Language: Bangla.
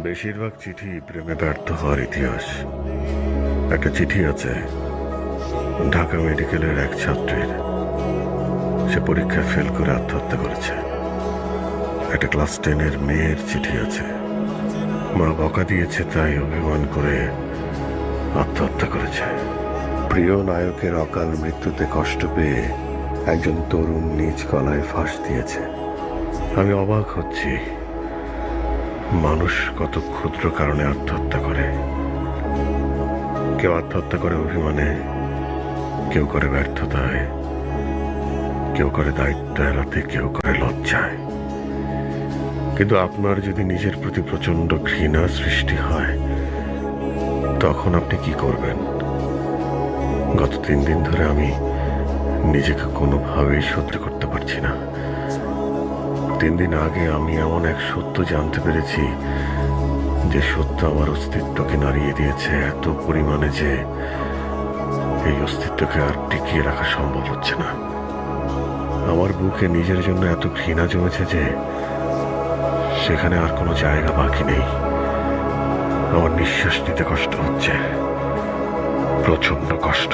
বেশিরভাগ চিঠি প্রেমে ব্যর্থ হওয়ার ইতিহাস। একটা চিঠি আছে ঢাকা মেডিকেলের এক ছাত্রীর, সে পরীক্ষায় ফেল করে আত্মহত্যা করেছে। একটা ক্লাস 10-এর মেয়ের চিঠি আছে, মা বকা দিয়েছে তাই অভিমান করে আত্মহত্যা করেছে। প্রিয় নায়কের অকাল মৃত্যুতে কষ্ট পেয়ে একজন তরুণ নিজ গলায় ফাঁস দিয়েছে। আমি অবাক হচ্ছি, মানুষ কত ক্ষুদ্র কারণে আত্মহত্যা করে। কেউ আত্মহত্যা করে অভিমানে, কেউ করে ব্যর্থতায়, কেউ করে দায়িত্ব এড়াতে, কেউ করে লজ্জায়। কিন্তু আপনার যদি নিজের প্রতি প্রচন্ড ঘৃণা সৃষ্টি হয়, তখন আপনি কি করবেন? গত 3 দিন ধরে আমি নিজেকে কোনোভাবেই সহ্য করতে পারছি না। 3 দিন আগে আমি এমন এক সত্য জানতে পেরেছি, যে সত্য আমার অস্তিত্বকে নাড়িয়ে দিয়েছে এত পরিমাণে যে এই অস্তিত্বকে আর টিকিয়ে রাখা সম্ভব হচ্ছে না। আমার বুকে নিজের জন্য এত ঘৃণা জমেছে যে সেখানে আর কোনো জায়গা বাকি নেই। আমার নিঃশ্বাস নিতে কষ্ট হচ্ছে, প্রচন্ড কষ্ট।